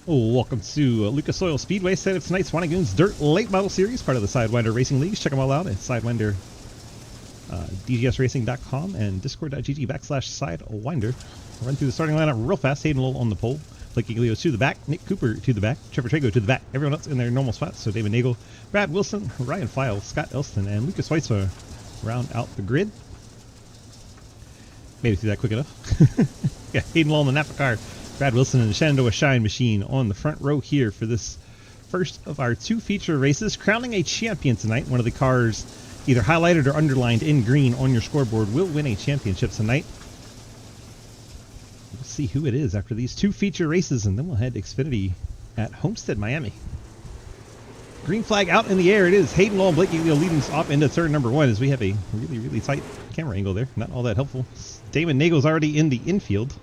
Welcome to Lucas Oil Speedway set of tonight's Goons Dirt Late Model Series, part of the Sidewinder Racing Leagues. Check them all out at Sidewinder, DGSRacing.com and discord.gg/Sidewinder. I'll run through the starting lineup real fast. Hayden Lowell on the pole. Blake Giglio to the back. Nick Cooper to the back. Trevor Trago to the back. Everyone else in their normal spots. So David Nagel, Brad Wilson, Ryan File, Scott Elston, and Lucas Weitzma round out the grid. Made it through that quick enough. Yeah, Hayden Lowell in the Napa car. Brad Wilson and the Shenandoah Shine Machine on the front row here for this first of our two feature races, crowning a champion tonight. One of the cars either highlighted or underlined in green on your scoreboard will win a championship tonight. We'll see who it is after these two feature races, and then we'll head to Xfinity at Homestead, Miami. Green flag out in the air. It is Hayden Lowell and Blake Giglio leading us off into turn number one as we have a really tight camera angle there. Not all that helpful. Damon Nagel's already in the infield.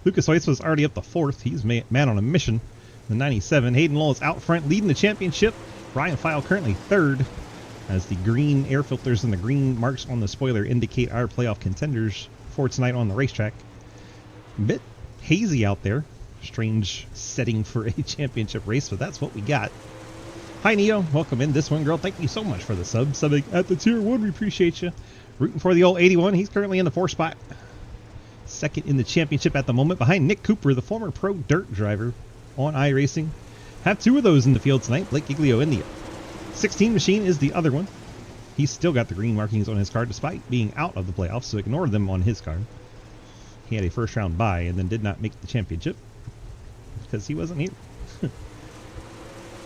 Lucas Weiss was already up to fourth. He's man on a mission. The 97. Hayden Lowell is out front leading the championship. Ryan File currently third as the green air filters and the green marks on the spoiler indicate our playoff contenders for tonight on the racetrack. A bit hazy out there. Strange setting for a championship race, but that's what we got. Hi Neo, welcome in. This one girl, thank you so much for the sub. Subbing at the tier 1, we appreciate you. Rooting for the old 81. He's currently in the 4th spot. Second in the championship at the moment, behind Nick Cooper, the former pro dirt driver on iRacing. Have two of those in the field tonight. Blake Giglio in the 16 machine is the other one. He's still got the green markings on his car despite being out of the playoffs, so ignore them on his car. He had a first round bye and then did not make the championship because he wasn't here.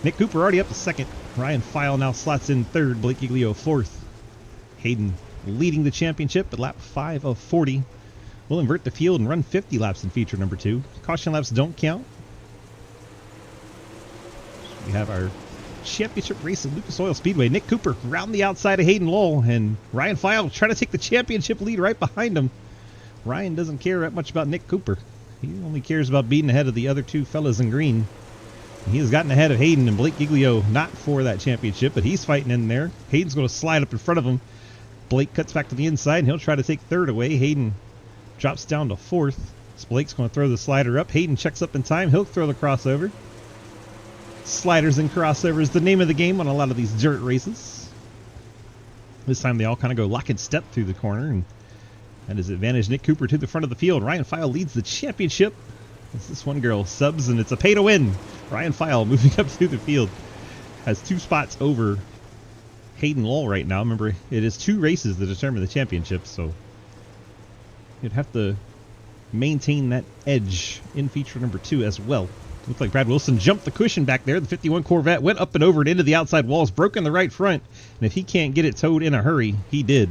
Nick Cooper already up to second. Ryan File now slots in third. Blake Giglio fourth. Hayden leading the championship at lap 5 of 40. We'll invert the field and run 50 laps in feature number 2. Caution laps don't count. We have our championship race at Lucas Oil Speedway. Nick Cooper round the outside of Hayden Lowell, and Ryan File trying to take the championship lead right behind him. Ryan doesn't care that much about Nick Cooper. He only cares about beating ahead of the other two fellas in green. He has gotten ahead of Hayden and Blake Giglio, not for that championship, but he's fighting in there. Hayden's going to slide up in front of him. Blake cuts back to the inside, and he'll try to take third away. Hayden drops down to 4th. Blake's going to throw the slider up. Hayden checks up in time. He'll throw the crossover. Sliders and crossovers, the name of the game on a lot of these dirt races. This time they all kind of go lock and step through the corner, and that is advantage Nick Cooper to the front of the field. Ryan File leads the championship. It's this one girl subs, and it's a pay to win. Ryan File moving up through the field has 2 spots over Hayden Lowell right now. Remember, it is 2 races that determine the championship, so you'd have to maintain that edge in feature number 2 as well. Looks like Brad Wilson jumped the cushion back there. The 51 Corvette went up and over and into the outside walls, broken the right front, and if he can't get it towed in a hurry, he did.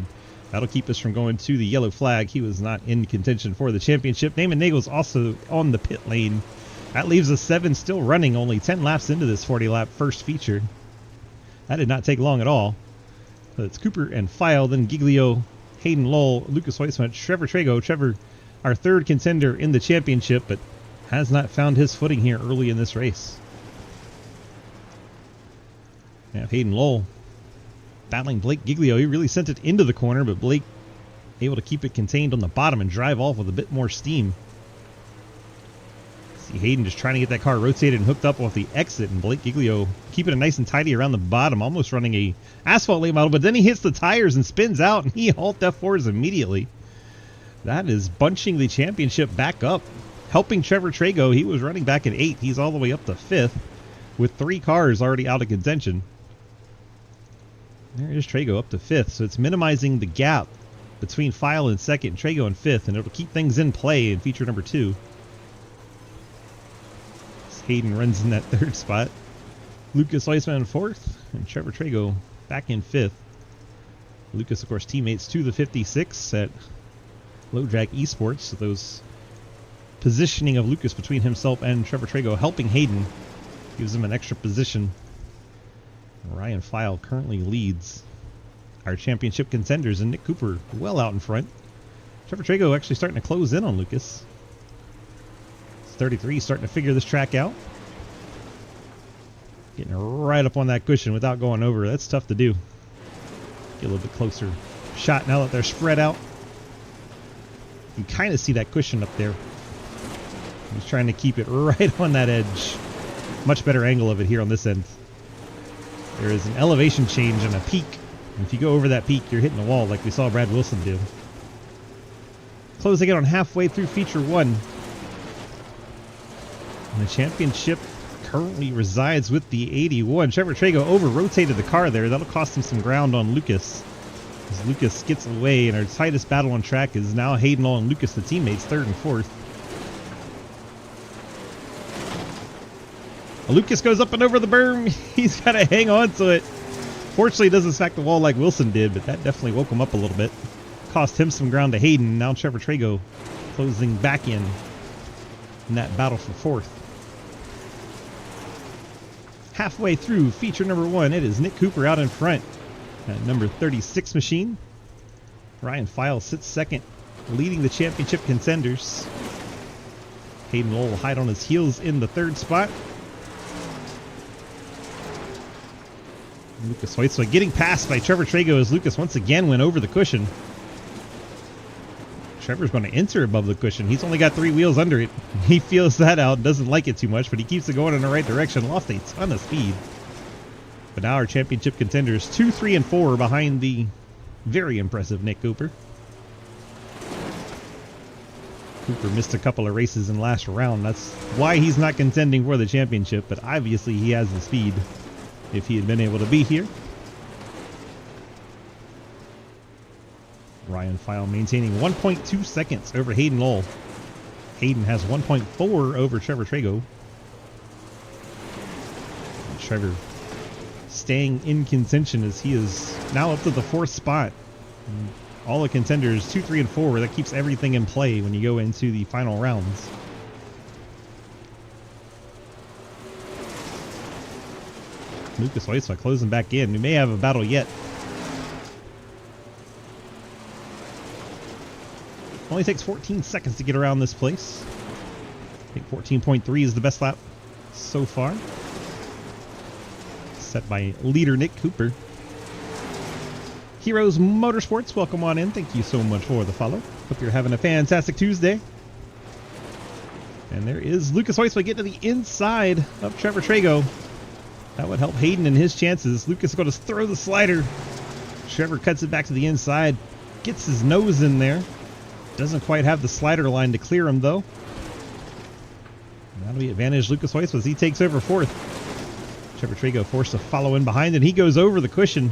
That'll keep us from going to the yellow flag. He was not in contention for the championship. Damon Nagel's also on the pit lane. That leaves us 7 still running, only 10 laps into this 40-lap first feature. That did not take long at all. So it's Cooper and File, then Giglio, Hayden Lowell, Lucas Weitzman, Trevor Trago. Trevor, our 3rd contender in the championship, but has not found his footing here early in this race. Now Hayden Lowell battling Blake Giglio. He really sent it into the corner, but Blake able to keep it contained on the bottom and drive off with a bit more steam. See Hayden just trying to get that car rotated and hooked up off the exit, and Blake Giglio keeping it nice and tidy around the bottom, almost running a asphalt late model, but then he hits the tires and spins out, and he halt F4s immediately. That is bunching the championship back up, helping Trevor Trago. He was running back in 8th. He's all the way up to 5th with 3 cars already out of contention. There is Trago up to 5th, so it's minimizing the gap between File in 2nd and Trago in 5th, and it'll keep things in play in feature number 2. Hayden runs in that 3rd spot. Lucas Weissman in 4th, and Trevor Trago back in 5th. Lucas, of course, teammates to the 56 at Low Drag Esports, so those positioning of Lucas between himself and Trevor Trago helping Hayden, gives him an extra position. Ryan File currently leads our championship contenders, and Nick Cooper well out in front. Trevor Trago actually starting to close in on Lucas. 33 starting to figure this track out. Getting right up on that cushion without going over. That's tough to do. Get a little bit closer shot now that they're spread out. You can kind of see that cushion up there. He's trying to keep it right on that edge. much better angle of it here on this end. There is an elevation change and a peak. And if you go over that peak, you're hitting the wall like we saw Brad Wilson do. Closing it on halfway through feature 1. And the championship currently resides with the 81. Trevor Trago over-rotated the car there. That'll cost him some ground on Lucas. As Lucas gets away, and our tightest battle on track is now Hayden Law and Lucas, the teammates, 3rd and 4th. Lucas goes up and over the berm. He's got to hang on to it. Fortunately, he doesn't smack the wall like Wilson did, but that definitely woke him up a little bit. Cost him some ground to Hayden. Now Trevor Trago closing back in that battle for 4th. Halfway through feature number 1, it is Nick Cooper out in front. At number 36 machine. Ryan File sits 2nd, leading the championship contenders. Hayden Lowell will hide on his heels in the 3rd spot. Lucas Hoytsma getting passed by Trevor Trago as Lucas once again went over the cushion. Trevor's going to enter above the cushion. He's only got 3 wheels under it. He feels that out, doesn't like it too much, but he keeps it going in the right direction. Lost a ton of speed. But now our championship contenders 2, 3, and 4 behind the very impressive Nick Cooper. Cooper missed a couple of races in last round. That's why he's not contending for the championship, but obviously he has the speed if he had been able to be here. Ryan File maintaining 1.2 seconds over Hayden Lowell. Hayden has 1.4 over Trevor Trago. And Trevor staying in contention as he is now up to the 4th spot. And all the contenders 2, 3, and 4. That keeps everything in play when you go into the final rounds. Lucas Hoytsma closing back in. We may have a battle yet. Only takes 14 seconds to get around this place. I think 14.3 is the best lap so far. Set by leader Nick Cooper. Heroes Motorsports, welcome on in. Thank you so much for the follow. Hope you're having a fantastic Tuesday. And there is Lucas Hoytsma getting to the inside of Trevor Trago. That would help Hayden in his chances. Lucas is going to throw the slider. Trevor cuts it back to the inside. Gets his nose in there. Doesn't quite have the slider line to clear him, though. That'll be advantage Lucas Hoytsma as he takes over 4th. Trevor Trago forced to follow in behind, and he goes over the cushion.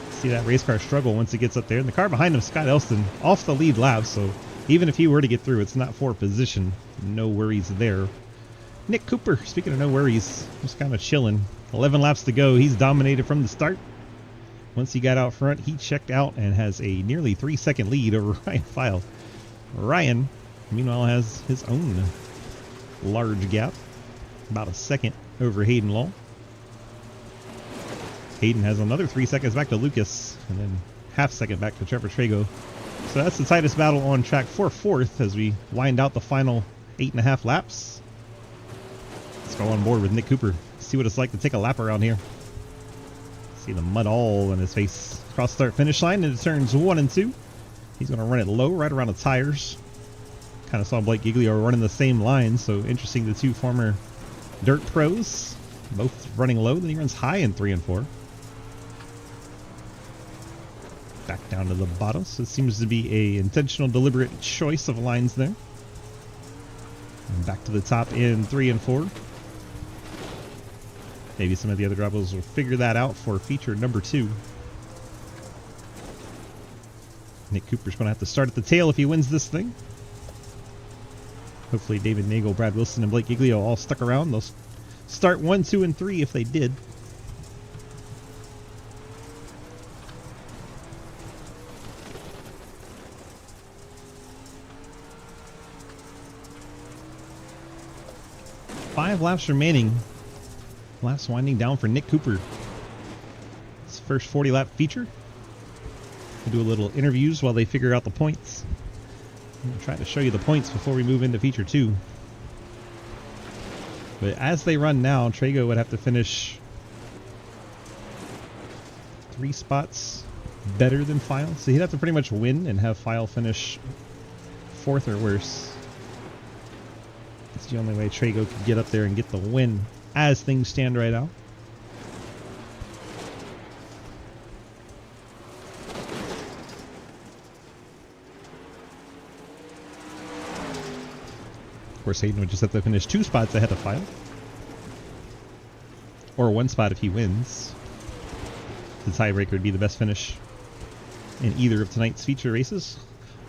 See that race car struggle once it gets up there. And the car behind him, Scott Elston, off the lead lap, so even if he were to get through, it's not for position. No worries there. Nick Cooper, speaking of no worries, just kind of chilling. 11 laps to go. He's dominated from the start. Once he got out front, he checked out and has a nearly 3-second lead over Ryan File. Ryan, meanwhile, has his own large gap. About a second over Hayden Law. Hayden has another 3 seconds back to Lucas, and then half second back to Trevor Trago. So that's the tightest battle on track for 4th as we wind out the final 8.5 laps. Let's go on board with Nick Cooper. See what it's like to take a lap around here. See the mud all in his face. Cross start finish line into turns 1 and 2. He's going to run it low, right around the tires. Kind of saw Blake Giglio running the same line, so interesting. The 2 former dirt pros, both running low. Then he runs high in 3 and 4. Back down to the bottom, so it seems to be a intentional, deliberate choice of lines there. And back to the top in 3 and 4. Maybe some of the other drivers will figure that out for feature number 2. Nick Cooper's going to have to start at the tail if he wins this thing. Hopefully David Nagel, Brad Wilson, and Blake Giglio all stuck around. They'll start 1, 2, and 3 if they did. Five laps remaining. Laps winding down for Nick Cooper. His first 40-lap feature. We'll do a little interviews while they figure out the points. I'm going to try to show you the points before we move into feature 2. But as they run now, Trago would have to finish 3 spots better than File. So he'd have to pretty much win and have File finish 4th or worse. That's the only way Trago could get up there and get the win. as things stand right now. Of course, Hayden would just have to finish 2 spots ahead of File. Or 1 spot if he wins. The tiebreaker would be the best finish in either of tonight's feature races.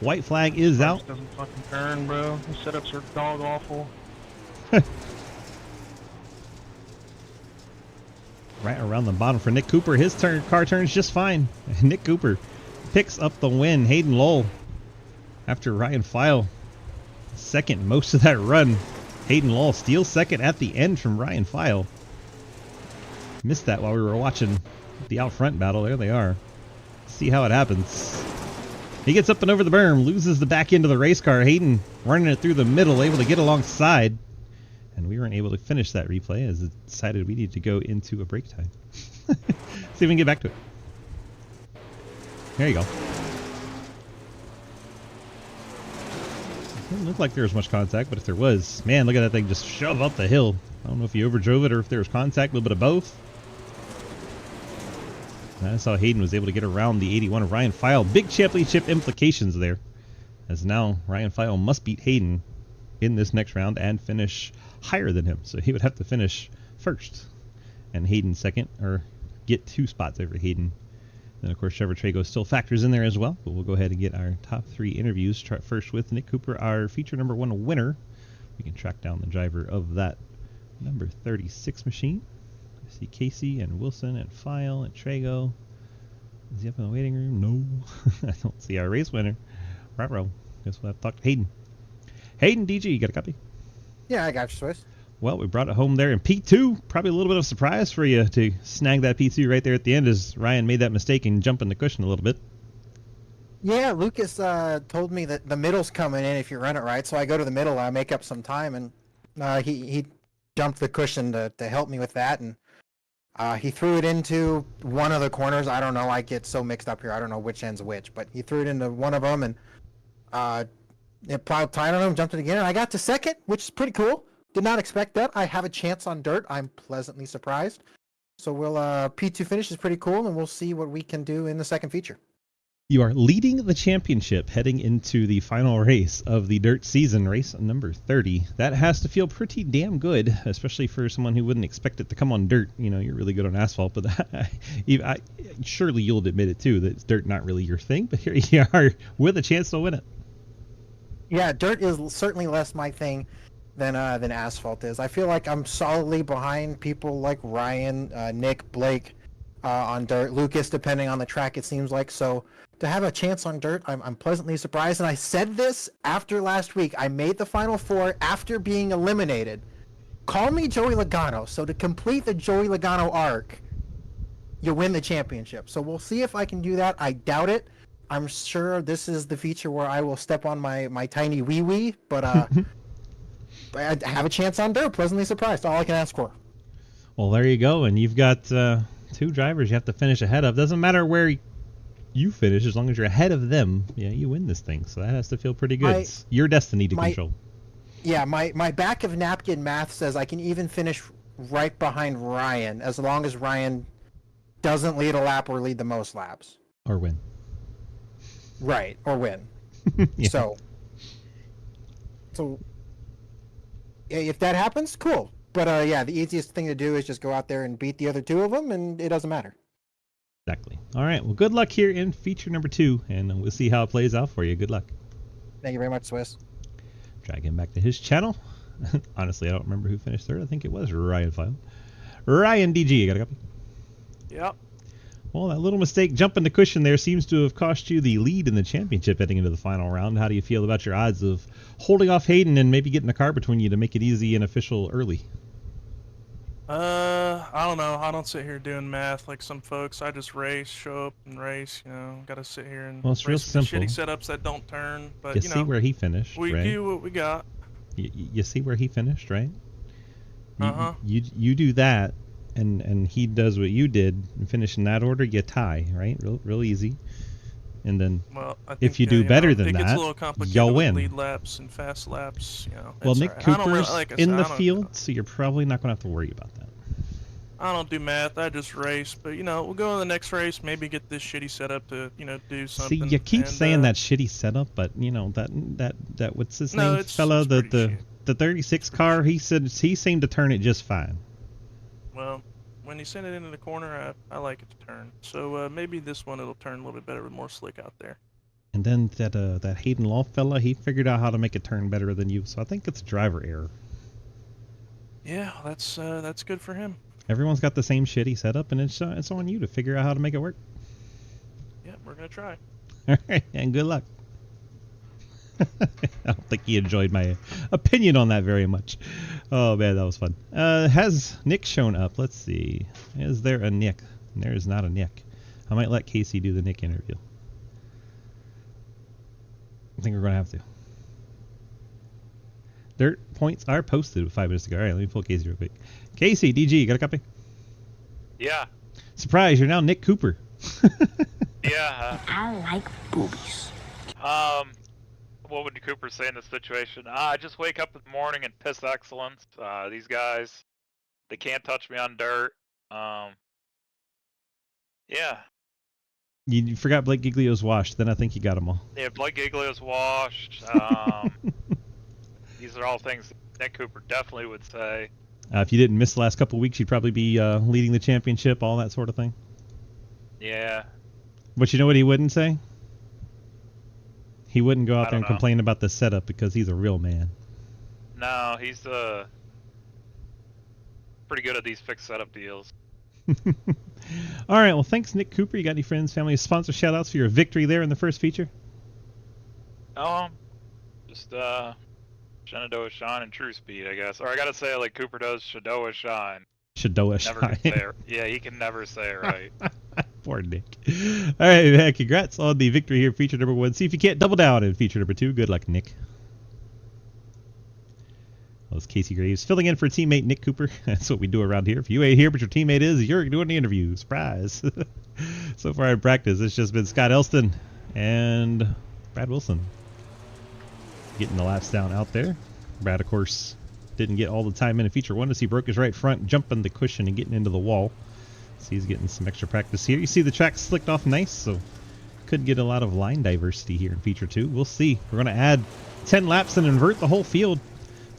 White flag is out. Doesn't fucking turn, bro. The setups are dog awful. Right around the bottom for Nick Cooper. His car turns just fine. Nick Cooper picks up the win. Hayden Lowell after Ryan File. Second most of that run. Hayden Lowell steals second at the end from Ryan File. Missed that while we were watching the out front battle. There they are. See how it happens. He gets up and over the berm, loses the back end of the race car. Hayden running it through the middle, able to get alongside. And we weren't able to finish that replay as it decided we need to go into a break time. See if we can get back to it. There you go. Didn't look like there was much contact, but if there was, man, look at that thing just shove up the hill. I don't know if he overdrove it or if there was contact, a little bit of both. That's how Hayden was able to get around the 81 of Ryan File. Big championship implications there, as now Ryan File must beat Hayden in this next round and finish higher than him. So he would have to finish first and Hayden second, or get 2 spots over Hayden. Then, of course, Trevor Trago still factors in there as well. But we'll go ahead and get our top 3 interviews. Start first with Nick Cooper, our feature number 1 winner. We can track down the driver of that number 36 machine. I see Casey and Wilson and File and Trago. Is he up in the waiting room? No. I don't see our race winner. Right-row. Guess we'll have to talk to Hayden. Hayden, DG, you got a copy? Yeah, I got you, Swiss. Well, we brought it home there in P2. Probably a little bit of a surprise for you to snag that P2 right there at the end as Ryan made that mistake and jumping the cushion a little bit. Yeah, Lucas told me that the middle's coming in if you run it right. So I go to the middle, I make up some time, and he jumped the cushion to help me with that. And he threw it into one of the corners. I don't know. I get so mixed up here. I don't know which end's which. But he threw it into one of them, and it plowed tight on him, jumped it again. And I got to second, which is pretty cool. Did not expect that. I have a chance on dirt. I'm pleasantly surprised. So we'll P2 finish is pretty cool, and we'll see what we can do in the second feature. You are leading the championship heading into the final race of the dirt season, race number 30. That has to feel pretty damn good, especially for someone who wouldn't expect it to come on dirt. You know, you're really good on asphalt, but surely you'll admit it too, that it's dirt not really your thing, but here you are with a chance to win it. Yeah, dirt is certainly less my thing than asphalt is. I feel like I'm solidly behind people like Ryan, Nick, Blake on dirt, Lucas, depending on the track, it seems like. So to have a chance on dirt, I'm pleasantly surprised. And I said this after last week. I made the Final Four after being eliminated. Call me Joey Logano. So to complete the Joey Logano arc, you win the championship. So we'll see if I can do that. I doubt it. I'm sure this is the feature where I will step on my tiny wee-wee, but I have a chance on dirt. Pleasantly surprised. All I can ask for. Well, there you go. And you've got 2 drivers you have to finish ahead of. Doesn't matter where you finish, as long as you're ahead of them, yeah, you win this thing. So that has to feel pretty good. It's your destiny to control. Yeah, my back of napkin math says I can even finish right behind Ryan, as long as Ryan doesn't lead a lap or lead the most laps. Or win. Right, or win. Yeah. So if that happens, cool. But yeah, the easiest thing to do is just go out there and beat the other 2 of them, and it doesn't matter. Exactly. All right. Well, good luck here in feature number 2, and we'll see how it plays out for you. Good luck. Thank you very much, Swiss. Drag him back to his channel. Honestly, I don't remember who finished 3rd. I think it was Ryan File. Ryan DG, you got a copy? Yep. Well, that little mistake jumping the cushion there seems to have cost you the lead in the championship heading into the final round. How do you feel about your odds of holding off Hayden and maybe getting a car between you to make it easy and official early? I don't know. I don't sit here doing math like some folks. I just race, show up and race. You know, got to sit here and it's real race with simple. shitty setups that don't turn. But You you see know, where he finished, we right? do what we got. You see where he finished, right? Uh-huh. You do that, and he does what you did and finish in that order. You tie, right? Real easy. And then Well, I think, if you do better than it gets that, a little complicated you'll with win. lead laps and fast laps. Well, it's Nick alright. I don't Cooper's really, like I in said, the I don't- field, so you're probably not going to have to worry about that. I don't do math. I just race. But we'll go to the next race. Maybe get this shitty setup to do See, something. you keep and, saying that shitty setup, but that what's his No, name, it's fella, pretty the shit. the 36 car. He said he seemed to turn it just fine. Well, when you send it into the corner, I like it to turn. So maybe this one it'll turn a little bit better with more slick out there. And then that Hayden Law fella, he figured out how to make it turn better than you. So I think it's a driver error. Yeah, that's good for him. Everyone's got the same shitty setup, and it's on you to figure out how to make it work. Yeah, we're gonna try. All right, and good luck. I don't think he enjoyed my opinion on that very much. Oh man, that was fun. Has Nick shown up? Let's see. Is there a Nick? There is not a Nick. I might let Casey do the Nick interview. I think we're gonna have to. Dirt points are posted 5 minutes ago. All right, let me pull Casey real quick. Casey, DG, you got a copy? Yeah. Surprise, you're now Nick Cooper. Yeah. I like boobies. What would Cooper say in this situation? I just wake up in the morning and piss excellence. These guys, they can't touch me on dirt. Yeah. You forgot Blake Giglio's washed, then I think you got them all. Yeah, Blake Giglio's washed. These are all things Nick Cooper definitely would say. If you didn't miss the last couple of weeks, you'd probably be leading the championship, all that sort of thing. Yeah. But you know what he wouldn't say? He wouldn't go out I there and don't know. complain about the setup because he's a real man. No, he's pretty good at these fixed setup deals. All right, well, thanks, Nick Cooper. You got any friends, family, sponsor shout-outs for your victory there in the first feature? Just Shenandoah Shine and True Speed, I guess. Or I gotta say it like Cooper does, Shadoa Shine. Shadoa Never Shine. can say it. Yeah, he can never say it right. Poor Nick. All right, man, congrats on the victory here, feature number 1. See if you can't double down in feature number 2. Good luck, Nick. That was Casey Graves filling in for teammate Nick Cooper. That's what we do around here. If you ain't here, but your teammate is, you're doing the interview. Surprise. So far in practice, it's just been Scott Elston and Brad Wilson getting the laps down out there. Brad, of course, didn't get all the time in feature 1 as he broke his right front, jumping the cushion and getting into the wall. So he's getting some extra practice here. You see the track slicked off nice, so could get a lot of line diversity here in feature 2. We'll see. We're going to add 10 laps and invert the whole field.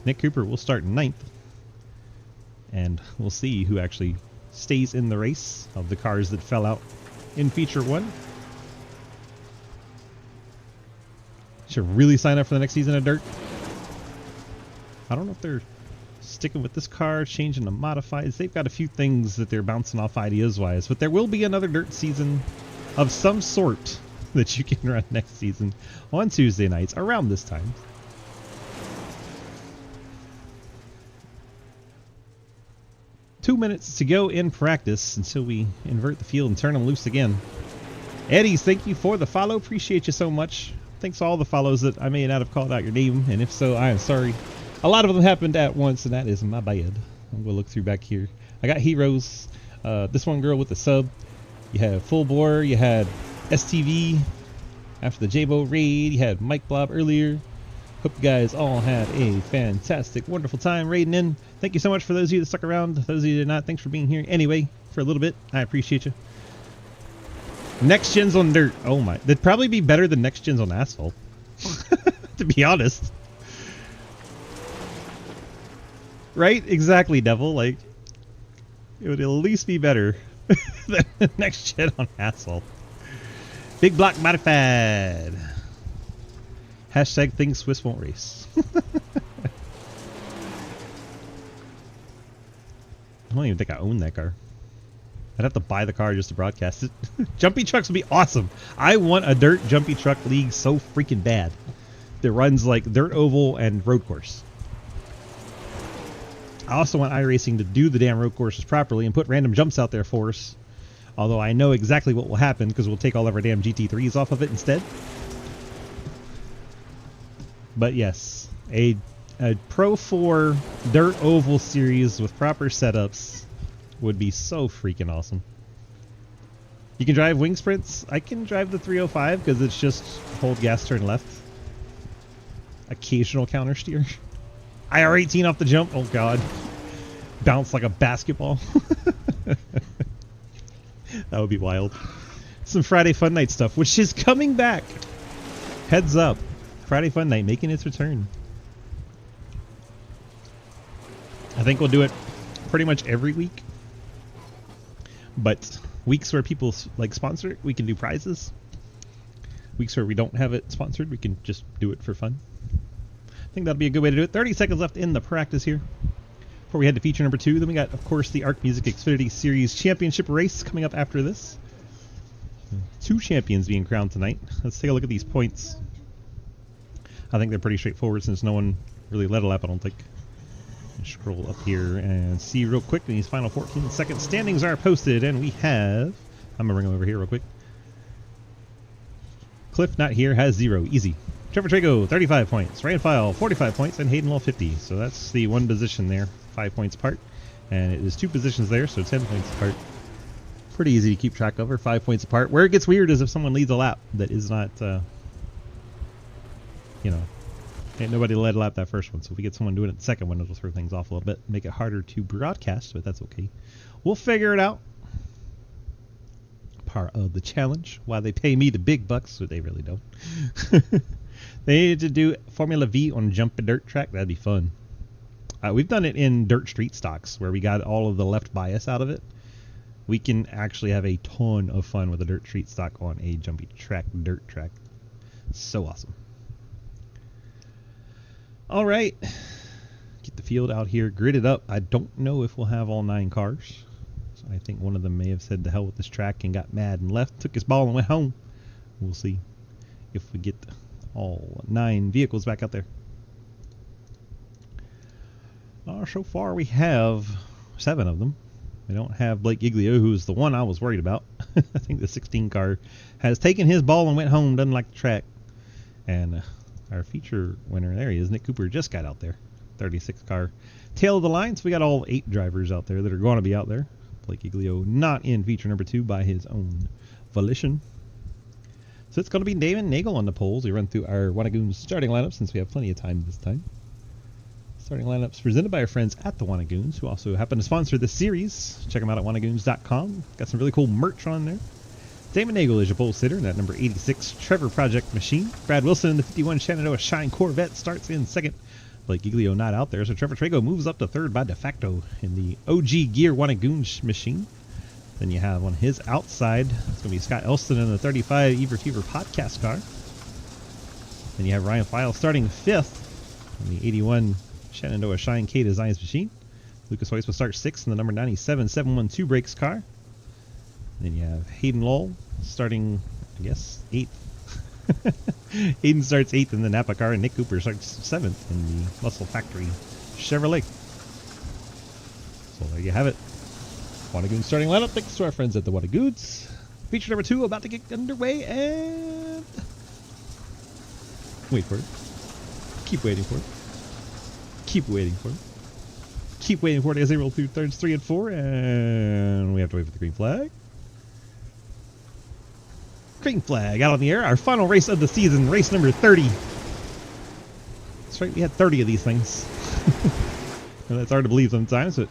Nick Cooper will start 9th. And we'll see who actually stays in the race of the cars that fell out in feature 1. Should really sign up for the next season of Dirt. I don't know if they're sticking with this car, changing the modifieds. They've got a few things that they're bouncing off ideas-wise, but there will be another Dirt season of some sort that you can run next season on Tuesday nights around this time. Two minutes to go in practice until we invert the field and turn them loose again. Eddie's, thank you for the follow. Appreciate you so much. Thanks to all the follows that I may not have called out your name, and if so, I am sorry. A lot of them happened at once, and that is my bad. I'm going to look through back here. I got Heroes, this one girl with the sub. You had Full Bore, you had STV after the J-Bo raid, you had Mike Blob earlier. Hope you guys all had a fantastic, wonderful time raiding in. Thank you so much for those of you that stuck around. Those of you that did not, thanks for being here anyway for a little bit. I appreciate you. Next gens on dirt. Oh my. They'd probably be better than next gens on asphalt. To be honest. Right? Exactly, Devil. Like, it would at least be better than the next gen on asphalt. Big block modified. Hashtag things Swiss won't race. I don't even think I own that car. I'd have to buy the car just to broadcast it. Jumpy trucks would be awesome. I want a dirt jumpy truck league so freaking bad. That runs like dirt oval and road course. I also want iRacing to do the damn road courses properly and put random jumps out there for us. Although I know exactly what will happen because we'll take all of our damn GT3s off of it instead. But yes, a Pro 4 dirt oval series with proper setups would be so freaking awesome. You can drive wing sprints. I can drive the 305 because it's just hold gas, turn left. Occasional counter steer. IR18 off the jump. Oh god. Bounce like a basketball. That would be wild. Some Friday Fun Night stuff, which is coming back. Heads up. Friday Fun Night making its return. I think we'll do it pretty much every week. But weeks where people like sponsor it, we can do prizes. Weeks where we don't have it sponsored, we can just do it for fun. I think that'll be a good way to do it. 30 seconds left in the practice here before we head to feature number 2. Then we got, of course, the Arc Music Xfinity Series Championship race coming up after this. 2 champions being crowned tonight. Let's take a look at these points. I think they're pretty straightforward since no one really led a lap, I don't think. Scroll up here and see real quick. These final 14 seconds standings are posted, and we have... I'm going to bring them over here real quick. Cliff, not here, has 0. Easy. Trevor Trago, 35 points. Ryan File, 45 points. And Hayden Law, 50. So that's the one position there. 5 points apart. And it is 2 positions there, so 10 points apart. Pretty easy to keep track of, or 5 points apart. Where it gets weird is if someone leads a lap that is not, you know, ain't nobody led a lap that first one. So if we get someone doing it the second one, it'll throw things off a little bit. Make it harder to broadcast, but that's okay. We'll figure it out. Part of the challenge. Why they pay me the big bucks, but they really don't. They needed to do Formula V on jump and dirt track. That'd be fun. We've done it in dirt street stocks where we got all of the left bias out of it. We can actually have a ton of fun with a dirt street stock on a jumpy track, dirt track. So awesome. All right. Get the field out here gridded up. I don't know if we'll have all 9 cars. So I think one of them may have said to hell with this track and got mad and left, took his ball and went home. We'll see if we get all 9 vehicles back out there. So far we have 7 of them. We don't have Blake Giglio, who's the one I was worried about. I think the 16 car has taken his ball and went home, doesn't like the track. And our feature winner, there he is, Nick Cooper, just got out there. 36 car. Tail of the line, so we got all 8 drivers out there that are going to be out there. Blake Giglio not in feature number 2 by his own volition. So it's going to be Damon Nagel on the poles. We run through our Goons starting lineup since we have plenty of time this time. Starting lineups presented by our friends at the Goons, who also happen to sponsor this series. Check them out at wannagoons.com. Got some really cool merch on there. Damon Nagel is your pole sitter in that number 86 Trevor Project machine. Brad Wilson in the 51 Shenandoah Shine Corvette starts in second. Blake Giglio not out there, so Trevor Trago moves up to third by de facto in the OG Gear Goons machine. Then you have on his outside, it's going to be Scott Elston in the 35 Ever Fever podcast car. Then you have Ryan File starting fifth in the 81 Shenandoah Shine K Designs machine. Lucas Weiss will start 6th in the number 97 712 Brakes car. Then you have Hayden Lowell starting, I guess, 8th. Hayden starts 8th in the Napa car, and Nick Cooper starts 7th in the Muscle Factory Chevrolet. So there you have it. Goons starting lineup. Thanks to our friends at the Goons. Feature number 2 about to get underway, and wait for it. Keep waiting for it. Keep waiting for it. Keep waiting for it as they roll through turns 3 and 4, and we have to wait for the green flag. Green flag out on the air. Our final race of the season, race number 30. That's right, we had 30 of these things. And that's hard to believe sometimes, but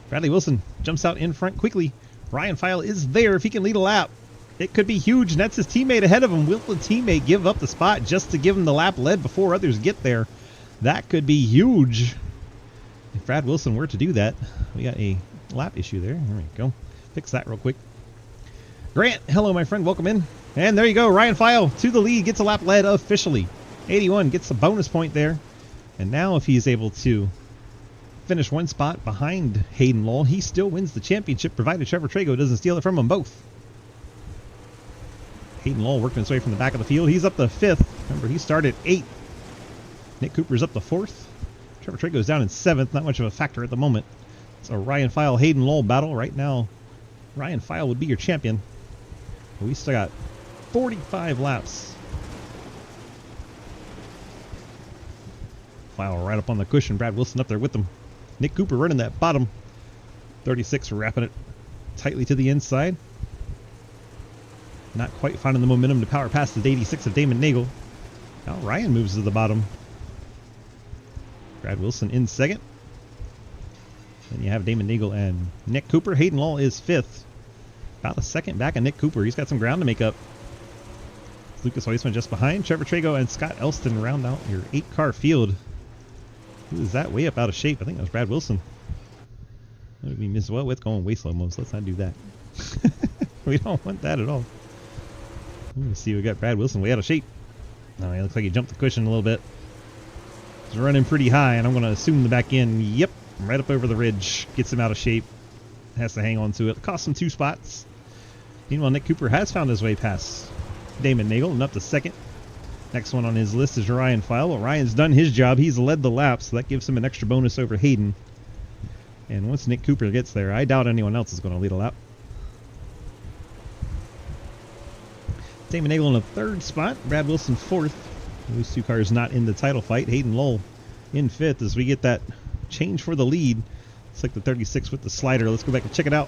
Bradley Wilson jumps out in front quickly. Ryan File is there if he can lead a lap. It could be huge, and that's his teammate ahead of him. Will the teammate give up the spot just to give him the lap led before others get there? That could be huge. If Brad Wilson were to do that, we got a lap issue there. There we go. Fix that real quick. Grant, hello, my friend. Welcome in. And there you go. Ryan File to the lead. Gets a lap led officially. 81 gets a bonus point there. And now if he's able to finish 1 spot behind Hayden Lowell, he still wins the championship, provided Trevor Trago doesn't steal it from them both. Hayden Lowell working his way from the back of the field. He's up to 5th. Remember, he started 8th. Nick Cooper's up to 4th. Trevor Trago's down in 7th. Not much of a factor at the moment. It's a Ryan File, Hayden Lowell battle. Right now, Ryan File would be your champion. But we still got 45 laps. File right up on the cushion. Brad Wilson up there with him. Nick Cooper running that bottom. 36 wrapping it tightly to the inside. Not quite finding the momentum to power past the 86 of Damon Nagel. Now Ryan moves to the bottom. Brad Wilson in second. Then you have Damon Nagel and Nick Cooper. Hayden Law is fifth. About a second back of Nick Cooper. He's got some ground to make up. Lucas Weissman just behind. Trevor Trago and Scott Elston round out your 8-car field. Who is that way up out of shape? I think that was Brad Wilson. What did we miss? Well, with going way slow most. Let's not do that. We don't want that at all. Let me see. We got Brad Wilson way out of shape. Oh, he looks like he jumped the cushion a little bit. He's running pretty high, and I'm going to assume the back end. Yep, right up over the ridge. Gets him out of shape. Has to hang on to it. Cost him 2 spots. Meanwhile, Nick Cooper has found his way past Damon Nagel and up to second. Next one on his list is Ryan File. Well, Ryan's done his job. He's led the lap, so that gives him an extra bonus over Hayden. And once Nick Cooper gets there, I doubt anyone else is going to lead a lap. Damon Nagel in the 3rd spot. Brad Wilson 4th. Those 2 cars not in the title fight. Hayden Lowell in 5th as we get that change for the lead. It's like the 36 with the slider. Let's go back and check it out.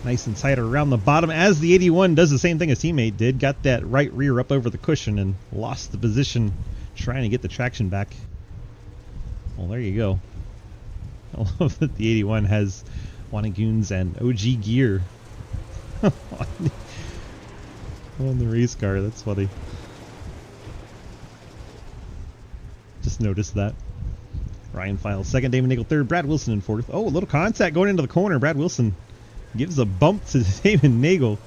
Nice and tight around the bottom as the 81 does the same thing his teammate did. Got that right rear up over the cushion and lost the position trying to get the traction back. Well, there you go. I love that the 81 has Goons and OG gear on the race car. That's funny. Just noticed that. Ryan Files 2nd, Damon Nagel 3rd, Brad Wilson in 4th. Oh, a little contact going into the corner. Brad Wilson gives a bump to Damon Nagel.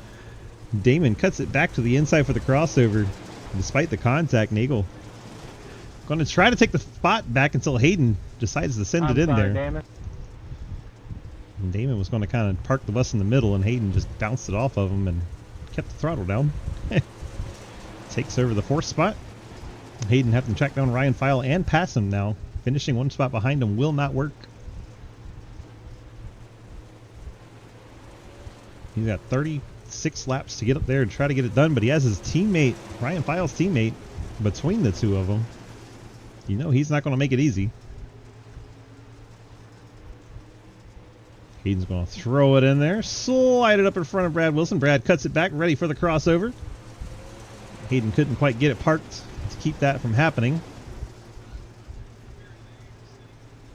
Damon cuts it back to the inside for the crossover. Despite the contact, Nagel going to try to take the spot back until Hayden decides to send it in there. Damon. And Damon was going to kind of park the bus in the middle, and Hayden just bounced it off of him and kept the throttle down. Takes over the 4th spot. Hayden having to track down Ryan File and pass him now. Finishing 1 spot behind him will not work. He's got 36 laps to get up there and try to get it done, but he has his teammate, Ryan File's teammate, between the 2 of them. You know he's not going to make it easy. Hayden's going to throw it in there, slide it up in front of Brad Wilson. Brad cuts it back, ready for the crossover. Hayden couldn't quite get it parked to keep that from happening.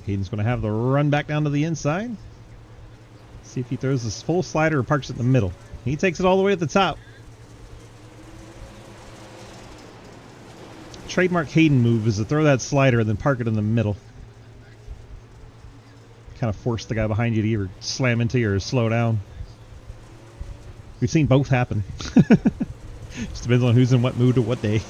Hayden's going to have the run back down to the inside. See if he throws this full slider or parks it in the middle. He takes it all the way at the top. Trademark Hayden move is to throw that slider and then park it in the middle. Kind of force the guy behind you to either slam into you or slow down. We've seen both happen. Just depends on who's in what mood or what day.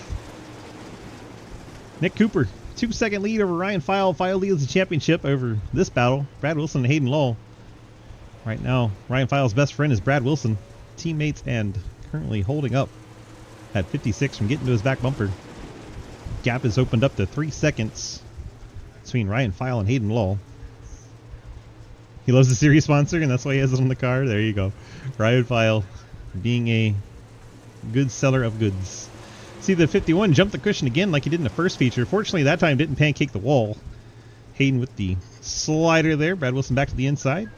Nick Cooper, 2-second lead over Ryan File. File leads the championship over this battle. Brad Wilson and Hayden Law. Right now, Ryan File's best friend is Brad Wilson. Teammates and currently holding up at 56 from getting to his back bumper. Gap is opened up to 3 seconds between Ryan File and Hayden Law. He loves the series sponsor, and that's why he has it on the car. There you go. Ryan File being a good seller of goods. See, the 51 jumped the cushion again like he did in the first feature. Fortunately, that time didn't pancake the wall. Hayden with the slider there. Brad Wilson back to the inside.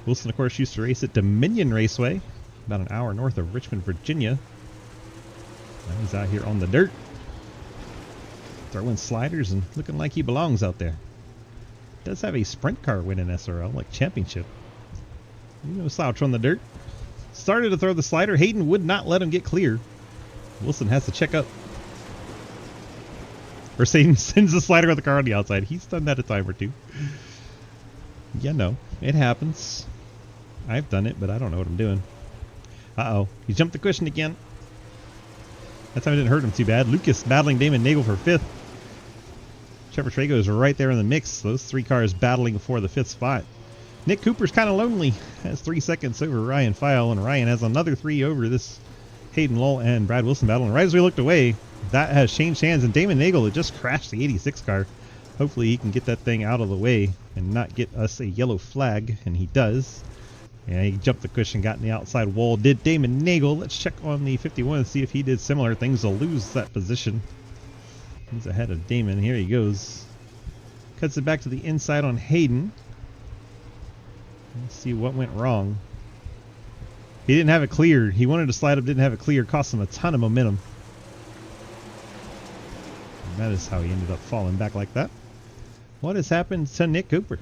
Wilson, of course, used to race at Dominion Raceway, about an hour north of Richmond, Virginia. Now he's out here on the dirt, throwing sliders and looking like he belongs out there. Does have a sprint car win in SRL, like championship. No slouch on the dirt. Started to throw the slider. Hayden would not let him get clear. Wilson has to check up. Or sends the slider with the car on the outside. He's done that a time or two. Yeah, no, it happens. I've done it, but I don't know what I'm doing. Uh-oh. He jumped the cushion again. That time it didn't hurt him too bad. Lucas battling Damon Nagel for 5th. Trevor Trago is right there in the mix. Those 3 cars battling for the 5th spot. Nick Cooper's kind of lonely. Has 3 seconds over Ryan File, and Ryan has another 3 over this Hayden Lull and Brad Wilson battle. And right as we looked away, that has changed hands, and Damon Nagel had just crashed the 86 car. Hopefully he can get that thing out of the way and not get us a yellow flag, and he does. Yeah, he jumped the cushion, got in the outside wall. Did Damon Nagel. Let's check on the 51 and see if he did similar things to lose that position. He's ahead of Damon. Here he goes. Cuts it back to the inside on Hayden. Let's see what went wrong. He didn't have it clear. He wanted to slide up, didn't have it clear, cost him a ton of momentum. And that is how he ended up falling back like that. What has happened to Nick Cooper?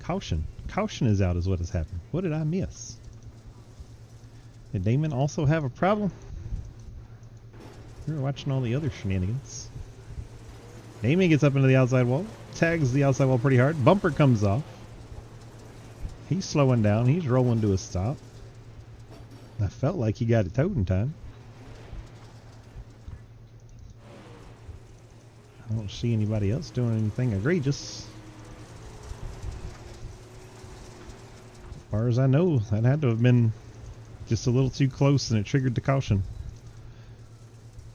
Caution. Caution is out is what has happened. What did I miss? Did Damon also have a problem? We were watching all the other shenanigans. Damon gets up into the outside wall. Tags the outside wall pretty hard. Bumper comes off. He's slowing down. He's rolling to a stop. I felt like he got it towed in time. I don't see anybody else doing anything egregious. As far as I know, that had to have been just a little too close and it triggered the caution.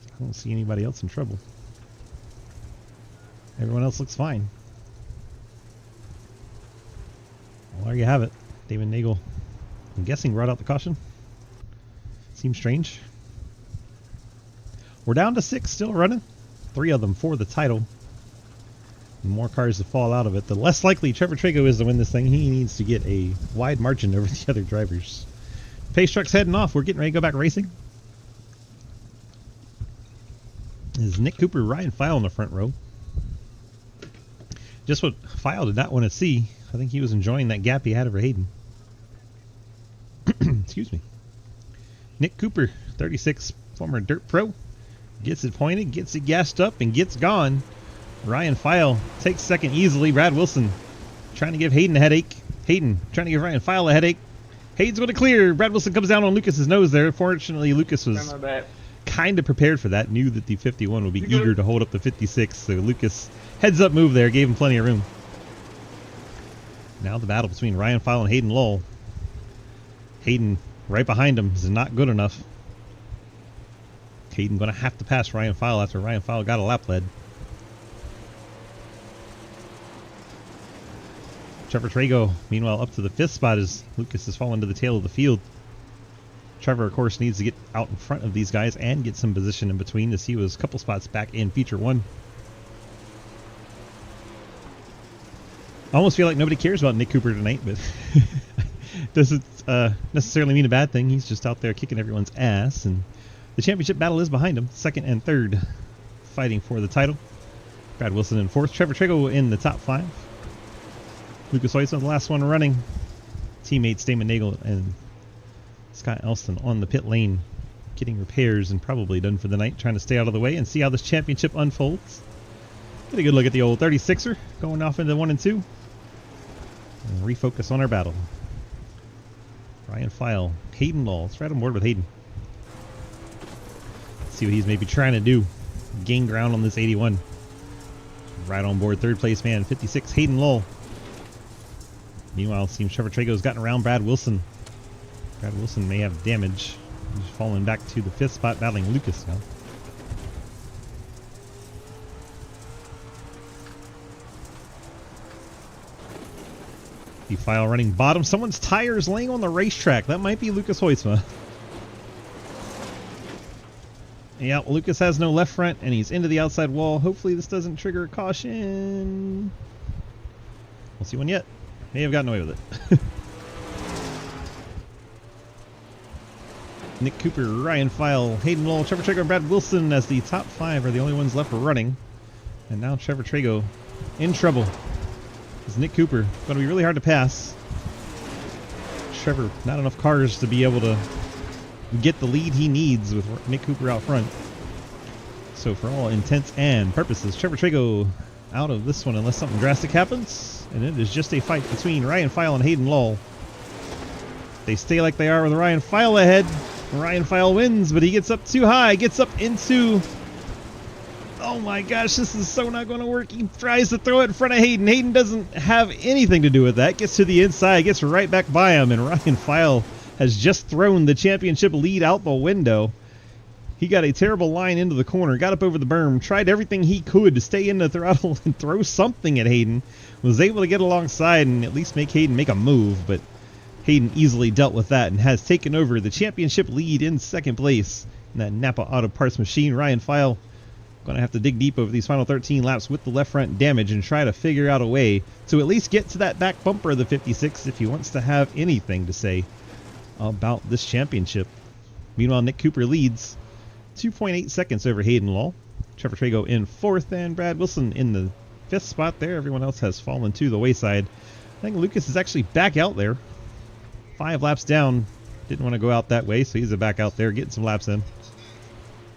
I don't see anybody else in trouble. Everyone else looks fine. Well, there you have it. David Nagel, I'm guessing, brought out the caution. Seems strange. We're down to 6 still running. 3 of them for the title. And more cars to fall out of it. The less likely Trevor Trago is to win this thing. He needs to get a wide margin over the other drivers. Pace truck's heading off. We're getting ready to go back racing. This is Nick Cooper, Ryan File in the front row. Just what File did not want to see. I think he was enjoying that gap he had over Hayden. Excuse me. Nick Cooper, 36, former Dirt Pro. Gets it pointed, gets it gassed up, and gets gone. Ryan File takes second easily. Brad Wilson trying to give Hayden a headache. Hayden trying to give Ryan File a headache. Hayden's going to clear. Brad Wilson comes down on Lucas's nose there. Fortunately, Lucas was kind of prepared for that. Knew that the 51 would be eager to hold up the 56. So Lucas heads up move there. Gave him plenty of room. Now the battle between Ryan File and Hayden Lowell. Hayden right behind him is not good enough. Hayden going to have to pass Ryan File after Ryan File got a lap lead. Trevor Trago, meanwhile, up to the 5th spot as Lucas has fallen to the tail of the field. Trevor, of course, needs to get out in front of these guys and get some position in between as he was a couple spots back in Feature 1. I almost feel like nobody cares about Nick Cooper tonight, but doesn't necessarily mean a bad thing. He's just out there kicking everyone's ass, and the championship battle is behind him. 2nd and 3rd fighting for the title. Brad Wilson in 4th. Trevor Trago in the top 5. Lucas Oysman, the last one running. Teammates Damon Nagel and Scott Elston on the pit lane, getting repairs and probably done for the night, trying to stay out of the way and see how this championship unfolds. Get a good look at the old 36er going off into 1 and 2. And refocus on our battle. Ryan File, Hayden Lowell. Let's ride on board with Hayden. See what he's maybe trying to do. Gain ground on this 81. Right on board, 3rd place man, 56, Hayden Lowell. Meanwhile, it seems Trevor Trago's gotten around Brad Wilson. Brad Wilson may have damage. He's falling back to the 5th spot, battling Lucas now. The File running bottom. Someone's tires laying on the racetrack. That might be Lucas Hoytsma. Yeah, Lucas has no left front, and he's into the outside wall. Hopefully this doesn't trigger a caution. We'll see one yet. May have gotten away with it. Nick Cooper, Ryan File, Hayden Lowell, Trevor Trago, and Brad Wilson as the top 5 are the only ones left running. And now Trevor Trago in trouble. It's Nick Cooper. Going to be really hard to pass. Trevor, not enough cars to be able to get the lead he needs with Nick Cooper out front. So for all intents and purposes, Trevor Trago out of this one unless something drastic happens. And it is just a fight between Ryan File and Hayden Lowell. They stay like they are with Ryan File ahead. Ryan File wins, but he gets up too high. Gets up into... Oh my gosh, this is so not going to work. He tries to throw it in front of Hayden. Hayden doesn't have anything to do with that. Gets to the inside, gets right back by him, and Ryan File has just thrown the championship lead out the window. He got a terrible line into the corner, got up over the berm, tried everything he could to stay in the throttle and throw something at Hayden. Was able to get alongside and at least make Hayden make a move, but Hayden easily dealt with that and has taken over the championship lead in 2nd place in that Napa Auto Parts machine. Ryan File going to have to dig deep over these final 13 laps with the left front damage and try to figure out a way to at least get to that back bumper of the 56 if he wants to have anything to say about this championship. Meanwhile, Nick Cooper leads 2.8 seconds over Hayden Law. Trevor Trago in 4th, and Brad Wilson in the 5th spot there. Everyone else has fallen to the wayside. I think Lucas is actually back out there. 5 laps down. Didn't want to go out that way, so he's back out there getting some laps in.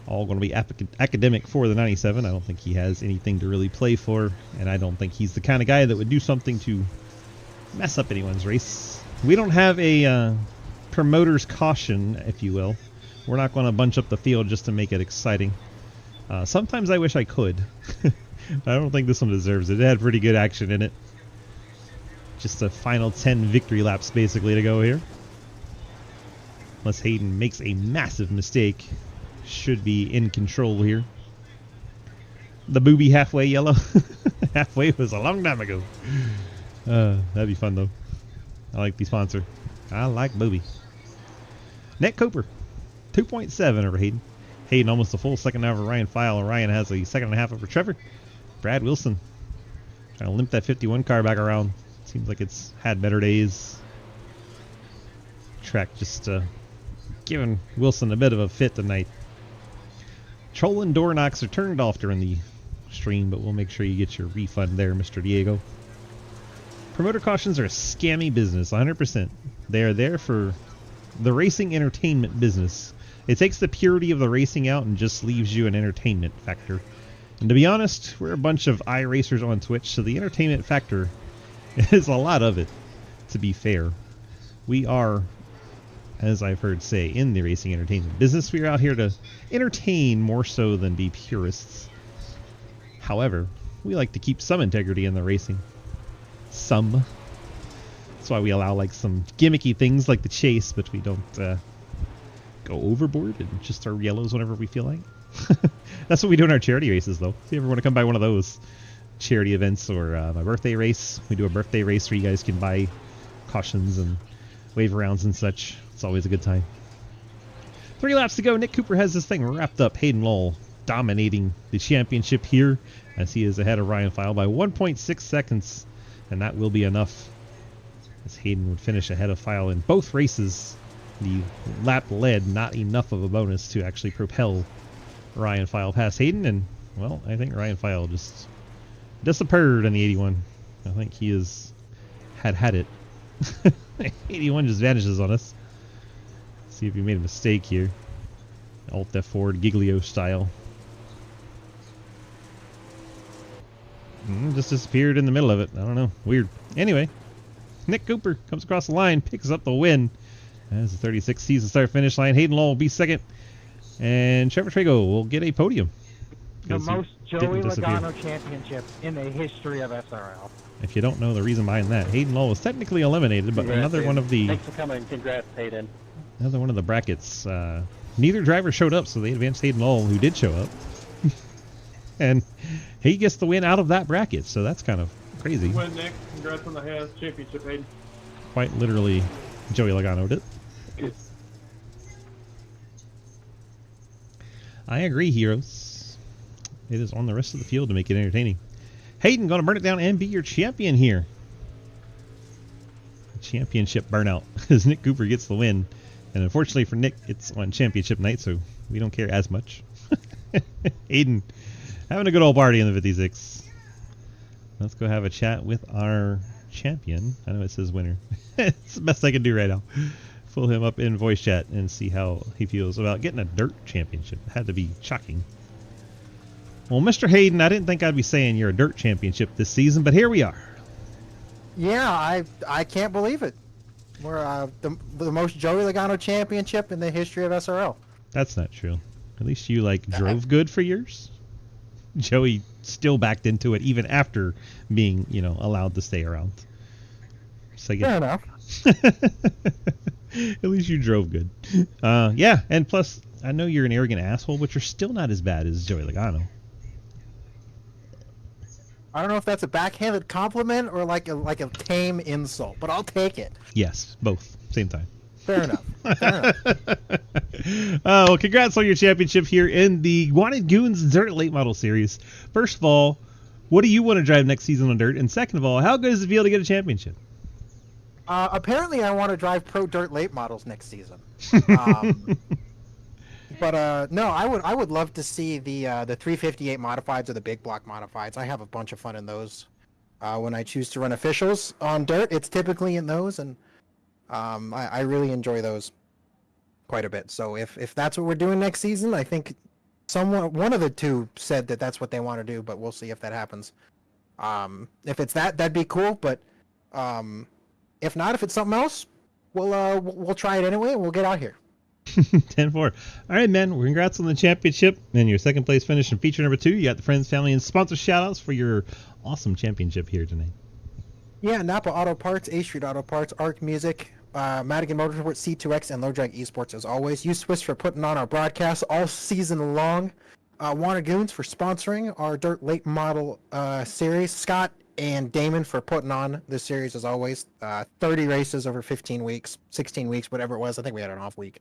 All going to be academic for the 97. I don't think he has anything to really play for, and I don't think he's the kind of guy that would do something to mess up anyone's race. We don't have a promoter's caution, if you will. We're not going to bunch up the field just to make it exciting. Sometimes I wish I could. I don't think this one deserves it. It had pretty good action in it. Just a final 10 victory laps basically to go here. Unless Hayden makes a massive mistake. Should be in control here. The booby halfway yellow. Halfway was a long time ago. That'd be fun though. I like the sponsor. I like booby. Nick Cooper, 2.7 over Hayden. Hayden almost a full second over Ryan File. Ryan has a second and a half over Trevor. Brad Wilson trying to limp that 51 car back around. Seems like it's had better days. Track just giving Wilson a bit of a fit tonight. Trolling door knocks are turned off during the stream, but we'll make sure you get your refund there, Mr. Diego. Promoter cautions are a scammy business, 100%. They are there for the racing entertainment business. It takes the purity of the racing out and just leaves you an entertainment factor. And to be honest, we're a bunch of iRacers on Twitch, so the entertainment factor is a lot of it, to be fair. We are, as I've heard say, in the racing entertainment business. We are out here to entertain more so than be purists. However, we like to keep some integrity in the racing. Some. That's why we allow like some gimmicky things like the chase, but we don't go overboard and just our yellows whenever we feel like. That's what we do in our charity races, though. If you ever want to come by one of those charity events or my birthday race, we do a birthday race where you guys can buy cautions and wave rounds and such. It's always a good time. 3 laps to go. Nick Cooper has this thing wrapped up. Hayden Lowell dominating the championship here as he is ahead of Ryan File by 1.6 seconds. And that will be enough as Hayden would finish ahead of File in both races. The lap led, not enough of a bonus to actually propel Ryan File past Hayden. And, well, I think Ryan File just disappeared in the 81. I think he has had it. 81 just vanishes on us. See if he made a mistake here. Alt F4 Giglio style. Just disappeared in the middle of it. I don't know. Weird. Anyway, Nick Cooper comes across the line, picks up the win. As the 36 sees the start finish line. Hayden Lowell will be second. And Trevor Trago will get a podium. The most Joey Logano championship in the history of SRL. If you don't know the reason behind that, Hayden Lowell was technically eliminated, but another one of the... Thanks for coming. Congrats, Hayden. Another one of the brackets. Neither driver showed up, so they advanced Hayden Lowell, who did show up. And he gets the win out of that bracket, so that's kind of crazy. Win, Nick. Congrats on the championship, Hayden. Quite literally, Joey Logano did. I agree, heroes. It is on the rest of the field to make it entertaining. Hayden going to burn it down and be your champion here. Championship burnout as Nick Cooper gets the win. And unfortunately for Nick, it's on championship night, so we don't care as much. Hayden having a good old party in the 56. Let's go have a chat with our champion. I know it says winner. It's the best I can do right now. Pull him up in voice chat and see how he feels about getting a dirt championship. It had to be shocking. Well, Mr. Hayden, I didn't think I'd be saying you're a dirt championship this season, but here we are. Yeah, I can't believe it. We're the most Joey Logano championship in the history of SRL. That's not true. At least you drove good for yours. Joey still backed into it even after being, allowed to stay around. So Fair enough. At least you drove good. Yeah, and plus, I know you're an arrogant asshole, but you're still not as bad as Joey Logano. I don't know if that's a backhanded compliment or like a tame insult, but I'll take it. Yes, both. Same time. Fair enough. Fair enough. Well, congrats on your championship here in the Wanted Goons Dirt Late Model Series. First of all, what do you want to drive next season on dirt? And second of all, how good does it feel to get a championship? Apparently, I want to drive Pro Dirt late models next season. But no, I would love to see the 358 modifieds or the big block modifieds. I have a bunch of fun in those. When I choose to run officials on dirt, it's typically in those, and I really enjoy those quite a bit. So if that's what we're doing next season, I think one of the two said that that's what they want to do, but we'll see if that happens. If it's that, that'd be cool. But if not, if it's something else, we'll try it anyway, and we'll get out here. 10-4. All right, man. Well, congrats on the championship and your second place finish in feature number 2. You got the friends, family, and sponsor shout-outs for your awesome championship here tonight. Yeah, Napa Auto Parts, A Street Auto Parts, Arc Music, Madigan Motorsports, C2X, and Low Drag Esports as always. You Swiss for putting on our broadcast all season long. Goons for sponsoring our Dirt Late Model series. Scott and Damon for putting on this series as always. 30 races over 15 weeks, 16 weeks, whatever it was. I think we had an off week.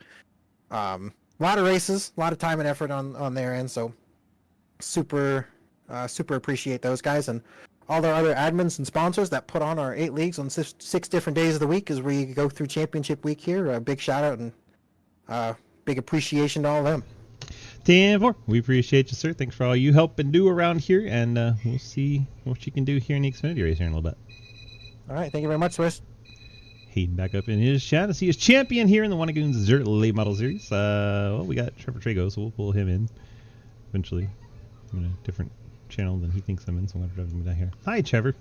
A lot of races, a lot of time and effort on their end. So super appreciate those guys and all our other admins and sponsors that put on our 8 leagues on 6 different days of the week as we go through championship week here. A big shout out and big appreciation to all of them. 10-4. We appreciate you, sir. Thanks for all you help and do around here, and we'll see what you can do here in the Xfinity race here in a little bit. All right, thank you very much, Swiss. Hayden back up in his chat to see his champion here in the Goons Dirt Late Model Series. Well, we got Trevor Trago, so we'll pull him in eventually. I'm in a different channel than he thinks I'm in, so I'm going to drive him down here. Hi, Trevor.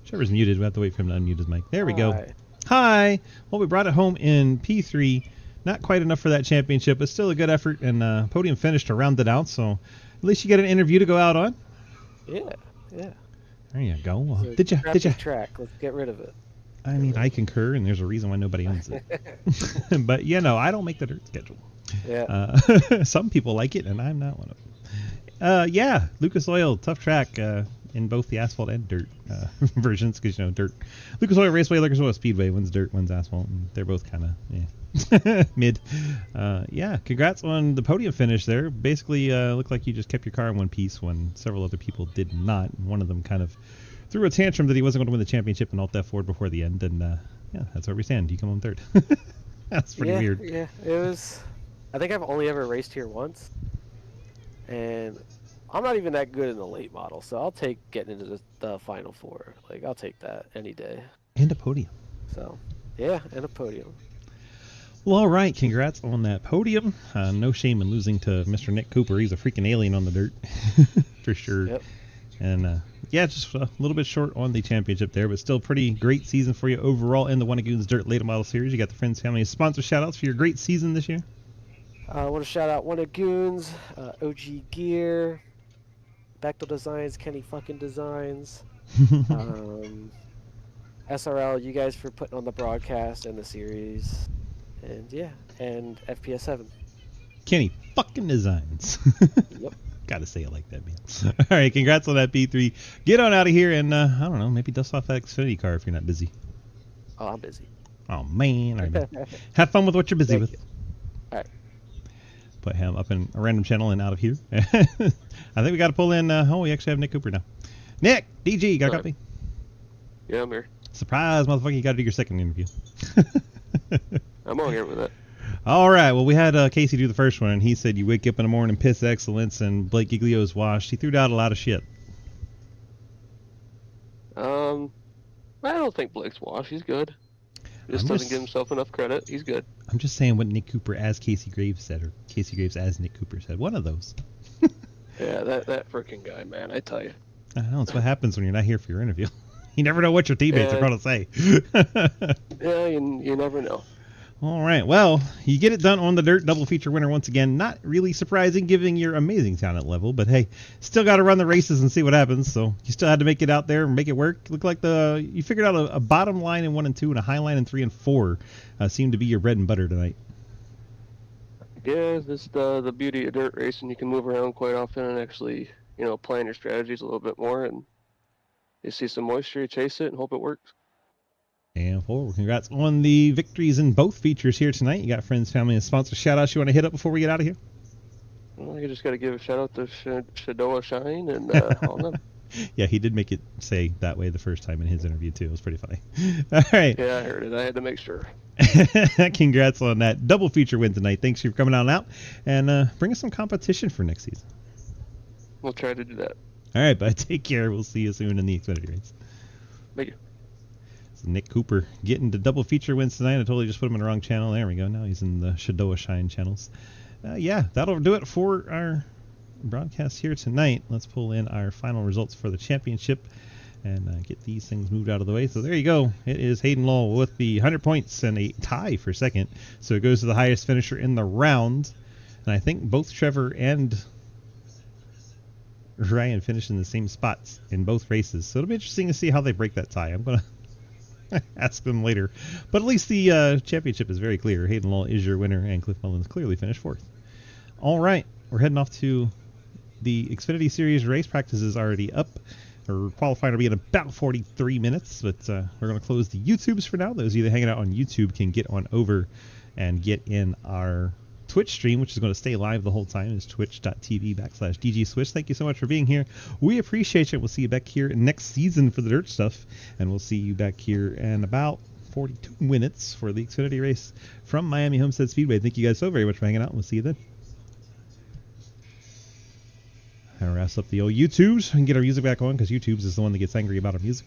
Trevor's muted. We have to wait for him to unmute his mic. There we go. Hi. Well, we brought it home in P3. Not quite enough for that championship, but still a good effort, and podium finish to round it out, so at least you get an interview to go out on. Yeah. There you go. So Did you track? Let's get rid of it. I mean, I concur, and there's a reason why nobody owns it. But, I don't make the dirt schedule. Yeah. Some people like it, and I'm not one of them. Lucas Oil, tough track in both the asphalt and dirt versions, because, dirt. Lucas Oil Raceway, Lucas Oil Speedway, one's dirt, one's asphalt, and they're both kind of, mid. Congrats on the podium finish there. Basically, looked like you just kept your car in one piece when several other people did not. One of them kind of threw a tantrum that he wasn't going to win the championship and alt that forward before the end, and that's where we stand. You come on third. That's pretty weird. Yeah, it was. I think I've only ever raced here once, and I'm not even that good in the late model, so I'll take getting into the final 4. Like, I'll take that any day. And a podium. So, yeah, and a podium. Well, all right. Congrats on that podium. No shame in losing to Mr. Nick Cooper. He's a freaking alien on the dirt, for sure. Yep. And just a little bit short on the championship there, but still pretty great season for you overall in the Goons Dirt Late Model Series. You got the friends, family, and sponsor shout-outs for your great season this year. I want to shout out Goons, OG Gear, Bechtel Designs, Kenny fucking Designs, SRL, you guys for putting on the broadcast and the series, and FPS 7. Kenny fucking Designs. Yep. Gotta say it like that, man. All right, congrats on that P3. Get on out of here and, I don't know, maybe dust off that Xfinity car if you're not busy. Oh, I'm busy. Oh, man. All right, man. Have fun with what you're busy with. You. All right. Put him up in a random channel and out of here. I think we got to pull in, we actually have Nick Cooper now. Nick, DG, you got a copy? Yeah, I'm here. Surprise, motherfucker, you got to do your second interview. I'm all here with it. All right, well, we had Casey do the first one, and he said you wake up in the morning, piss excellence, and Blake Giglio's washed. He threw out a lot of shit. I don't think Blake's washed. He's good. He just doesn't give himself enough credit. He's good. I'm just saying what Nick Cooper as Casey Graves said, or Casey Graves as Nick Cooper said. One of those. Yeah, that freaking guy, man, I tell you. I know, it's what happens when you're not here for your interview. You never know what your teammates are going to say. Yeah, you never know. All right, well, you get it done on the dirt, double feature winner once again. Not really surprising given your amazing talent level, but hey, still got to run the races and see what happens. So you still had to make it out there and make it work. Looked like you figured out a bottom line in 1 and 2 and a high line in 3 and 4 seemed to be your bread and butter tonight. Yeah, this is the beauty of dirt racing. You can move around quite often and actually, plan your strategies a little bit more. And you see some moisture, you chase it and hope it works. And 4. Congrats on the victories in both features here tonight. You got friends, family, and sponsor shout-outs you want to hit up before we get out of here? Well, you just got to give a shout-out to Shadoa Shine and all them. Yeah, he did make it say that way the first time in his interview too. It was pretty funny. All right. Yeah, I heard it. I had to make sure. Congrats on that double feature win tonight. Thanks for coming on out and bring us some competition for next season. We'll try to do that. All right, bud. Take care. We'll see you soon in the Xfinity race. Thank you. So Nick Cooper getting the double feature wins tonight. I totally just put him in the wrong channel. There we go. Now he's in the Shadoa Shine channels. Yeah, that'll do it for our broadcast here tonight. Let's pull in our final results for the championship and get these things moved out of the way. So there you go. It is Hayden Lowell with the 100 points and a tie for second. So it goes to the highest finisher in the round. And I think both Trevor and Ryan finished in the same spots in both races. So it'll be interesting to see how they break that tie. I'm going to ask them later. But at least the championship is very clear. Hayden Lowell is your winner, and Cliff Mullins clearly finished fourth. All right. We're heading off to the Xfinity Series race. Practice is already up. Or qualifying will be in about 43 minutes, but we're going to close the YouTubes for now. Those of you that hanging out on YouTube can get on over and get in our Twitch stream, which is going to stay live the whole time. It's twitch.tv/DGSwitch. Thank you so much for being here. We appreciate you. We'll see you back here next season for the dirt stuff, and we'll see you back here in about 42 minutes for the Xfinity race from Miami Homestead Speedway. Thank you guys so very much for hanging out, and we'll see you then. That wraps up the old YouTubes. We can get our music back on because YouTubes is the one that gets angry about our music.